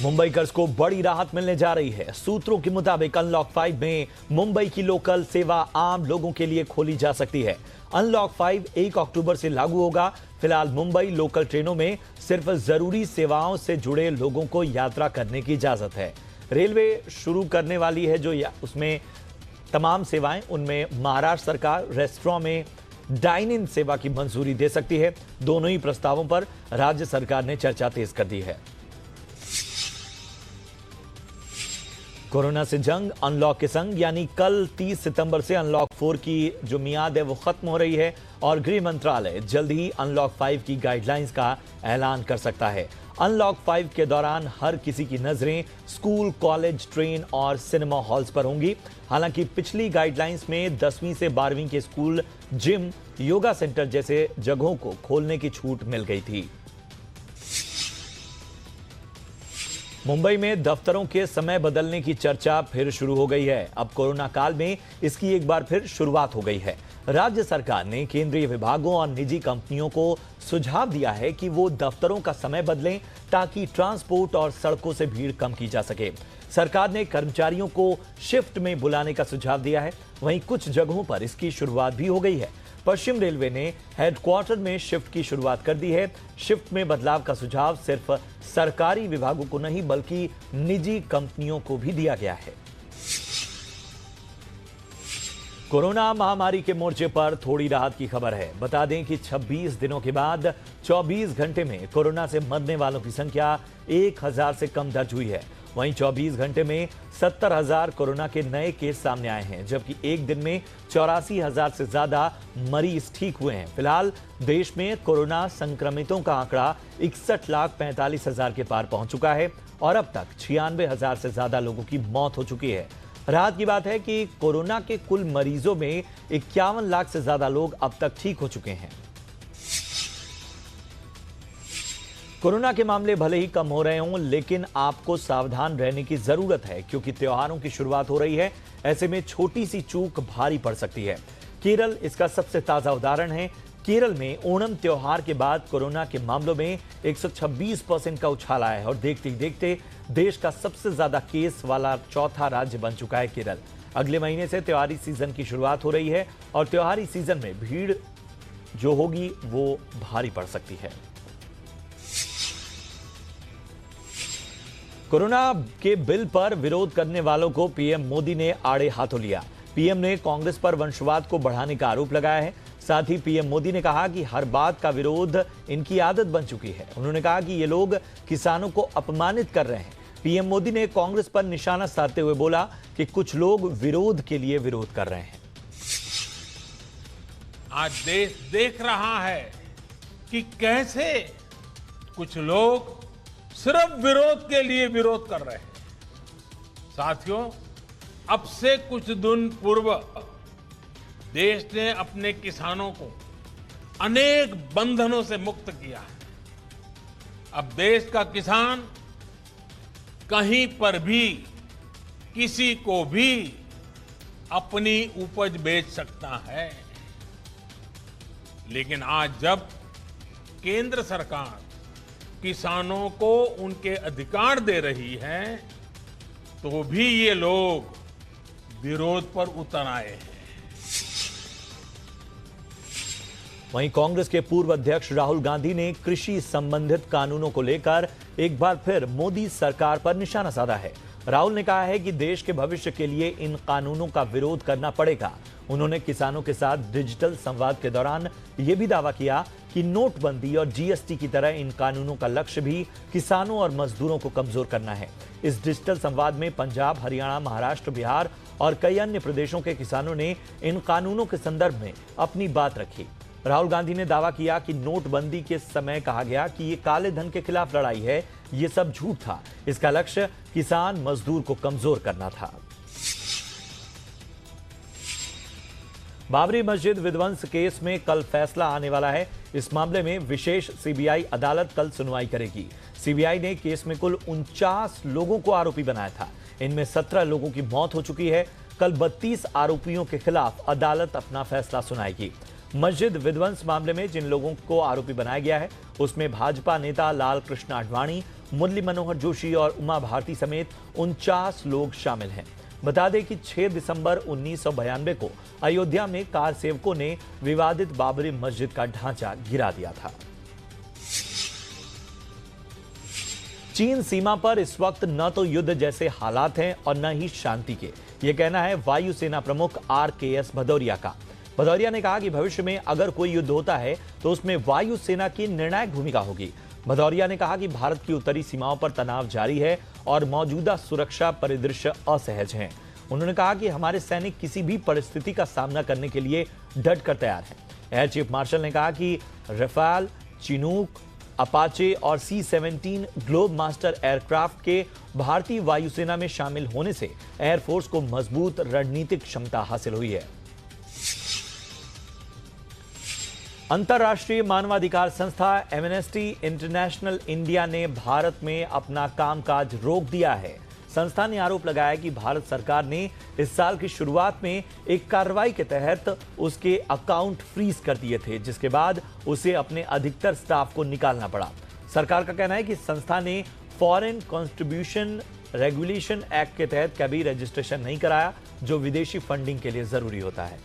मुंबईकर्स को बड़ी राहत मिलने जा रही है। सूत्रों के मुताबिक अनलॉक 5 में मुंबई की लोकल सेवा आम लोगों के लिए खोली जा सकती है। अनलॉक 5 1 अक्टूबर से लागू होगा। फिलहाल मुंबई लोकल ट्रेनों में सिर्फ जरूरी सेवाओं से जुड़े लोगों को यात्रा करने की इजाजत है। रेलवे शुरू करने वाली है उसमें तमाम सेवाएं, उनमें महाराष्ट्र सरकार रेस्टोरेंट में डाइन इन सेवा की मंजूरी दे सकती है। दोनों ही प्रस्तावों पर राज्य सरकार ने चर्चा तेज कर दी है। कोरोना से जंग अनलॉक के संग, यानी कल 30 सितंबर से अनलॉक 4 की जो मियाद है वो खत्म हो रही है और गृह मंत्रालय जल्द ही अनलॉक 5 की गाइडलाइंस का ऐलान कर सकता है। अनलॉक 5 के दौरान हर किसी की नजरें स्कूल, कॉलेज, ट्रेन और सिनेमा हॉल्स पर होंगी। हालांकि पिछली गाइडलाइंस में 10वीं से 12वीं के स्कूल, जिम, योगा सेंटर जैसे जगहों को खोलने की छूट मिल गई थी। मुंबई में दफ्तरों के समय बदलने की चर्चा फिर शुरू हो गई है। अब कोरोना काल में इसकी एक बार फिर शुरुआत हो गई है। राज्य सरकार ने केंद्रीय विभागों और निजी कंपनियों को सुझाव दिया है कि वो दफ्तरों का समय बदलें ताकि ट्रांसपोर्ट और सड़कों से भीड़ कम की जा सके। सरकार ने कर्मचारियों को शिफ्ट में बुलाने का सुझाव दिया है। वहीं कुछ जगहों पर इसकी शुरुआत भी हो गई है। पश्चिम रेलवे ने हेडक्वार्टर में शिफ्ट की शुरुआत कर दी है। शिफ्ट में बदलाव का सुझाव सिर्फ सरकारी विभागों को नहीं बल्कि निजी कंपनियों को भी दिया गया है। कोरोना महामारी के मोर्चे पर थोड़ी राहत की खबर है। बता दें कि 26 दिनों के बाद 24 घंटे में कोरोना से मरने वालों की संख्या 1000 से कम दर्ज हुई है। वहीं 24 घंटे में 70,000 कोरोना के नए केस सामने आए हैं, जबकि एक दिन में 84,000 से ज्यादा मरीज ठीक हुए हैं। फिलहाल देश में कोरोना संक्रमितों का आंकड़ा 61,45,000 के पार पहुंच चुका है और अब तक 96,000 से ज्यादा लोगों की मौत हो चुकी है। राहत की बात है कि कोरोना के कुल मरीजों में 51 लाख से ज्यादा लोग अब तक ठीक हो चुके हैं। कोरोना के मामले भले ही कम हो रहे हों, लेकिन आपको सावधान रहने की जरूरत है क्योंकि त्योहारों की शुरुआत हो रही है। ऐसे में छोटी सी चूक भारी पड़ सकती है। केरल इसका सबसे ताजा उदाहरण है। केरल में ओणम त्योहार के बाद कोरोना के मामलों में 126% का उछाल आया है और देखते ही देखते देश का सबसे ज्यादा केस वाला चौथा राज्य बन चुका है केरल। अगले महीने से त्योहारी सीजन की शुरुआत हो रही है और त्योहारी सीजन में भीड़ जो होगी वो भारी पड़ सकती है। कोरोना के बिल पर विरोध करने वालों को पीएम मोदी ने आड़े हाथों लिया। पीएम ने कांग्रेस पर वंशवाद को बढ़ाने का आरोप लगाया है। साथ ही पीएम मोदी ने कहा कि हर बात का विरोध इनकी आदत बन चुकी है। उन्होंने कहा कि ये लोग किसानों को अपमानित कर रहे हैं। पीएम मोदी ने कांग्रेस पर निशाना साधते हुए बोला कि कुछ लोग विरोध के लिए विरोध कर रहे हैं। आज देश देख रहा है कि कैसे कुछ लोग सिर्फ विरोध के लिए विरोध कर रहे हैं। साथियों, अब से कुछ दिन पूर्व देश ने अपने किसानों को अनेक बंधनों से मुक्त किया है। अब देश का किसान कहीं पर भी किसी को भी अपनी उपज बेच सकता है। लेकिन आज जब केंद्र सरकार किसानों को उनके अधिकार दे रही है तो भी ये लोग विरोध पर उतर आए हैं। वहीं कांग्रेस के पूर्व अध्यक्ष राहुल गांधी ने कृषि संबंधित कानूनों को लेकर एक बार फिर मोदी सरकार पर निशाना साधा है। राहुल ने कहा है कि देश के भविष्य के लिए इन कानूनों का विरोध करना पड़ेगा। उन्होंने किसानों के साथ डिजिटल संवाद के दौरान यह भी दावा किया कि नोटबंदी और जीएसटी की तरह इन कानूनों का लक्ष्य भी किसानों और मजदूरों को कमजोर करना है। इस डिजिटल संवाद में पंजाब, हरियाणा, महाराष्ट्र, बिहार और कई अन्य प्रदेशों के किसानों ने इन कानूनों के संदर्भ में अपनी बात रखी। राहुल गांधी ने दावा किया कि नोटबंदी के समय कहा गया कि ये काले धन के खिलाफ लड़ाई है, ये सब झूठ था। इसका लक्ष्य किसान मजदूर को कमजोर करना था। बाबरी मस्जिद विध्वंस केस में कल फैसला आने वाला है। इस मामले में विशेष सीबीआई अदालत कल सुनवाई करेगी। सीबीआई ने केस में कुल 49 लोगों को आरोपी बनाया था। इनमें 17 लोगों की मौत हो चुकी है। कल 32 आरोपियों के खिलाफ अदालत अपना फैसला सुनाएगी। मस्जिद विध्वंस मामले में जिन लोगों को आरोपी बनाया गया है उसमें भाजपा नेता लाल कृष्ण आडवाणी, मुरली मनोहर जोशी और उमा भारती समेत 49 लोग शामिल हैं। बता दें कि 6 दिसंबर 1992 को अयोध्या में कार सेवकों ने विवादित बाबरी मस्जिद का ढांचा गिरा दिया था। चीन सीमा पर इस वक्त न तो युद्ध जैसे हालात हैं और न ही शांति के, यह कहना है वायुसेना प्रमुख RKS भदौरिया का। भदौरिया ने कहा कि भविष्य में अगर कोई युद्ध होता है तो उसमें वायुसेना की निर्णायक भूमिका होगी। भदौरिया ने कहा कि भारत की उत्तरी सीमाओं पर तनाव जारी है और मौजूदा सुरक्षा परिदृश्य असहज हैं। उन्होंने कहा कि हमारे सैनिक किसी भी परिस्थिति का सामना करने के लिए डट कर तैयार हैं। एयर चीफ मार्शल ने कहा कि रफाल, चिनूक, अपाचे और C-17 ग्लोब मास्टर एयरक्राफ्ट के भारतीय वायुसेना में शामिल होने से एयरफोर्स को मजबूत रणनीतिक क्षमता हासिल हुई है। अंतर्राष्ट्रीय मानवाधिकार संस्था एमनेस्टी इंटरनेशनल इंडिया ने भारत में अपना कामकाज रोक दिया है। संस्था ने आरोप लगाया कि भारत सरकार ने इस साल की शुरुआत में एक कार्रवाई के तहत उसके अकाउंट फ्रीज कर दिए थे, जिसके बाद उसे अपने अधिकतर स्टाफ को निकालना पड़ा। सरकार का कहना है कि संस्था ने फॉरेन कंट्रीब्यूशन रेगुलेशन एक्ट के तहत कभी रजिस्ट्रेशन नहीं कराया, जो विदेशी फंडिंग के लिए जरूरी होता है।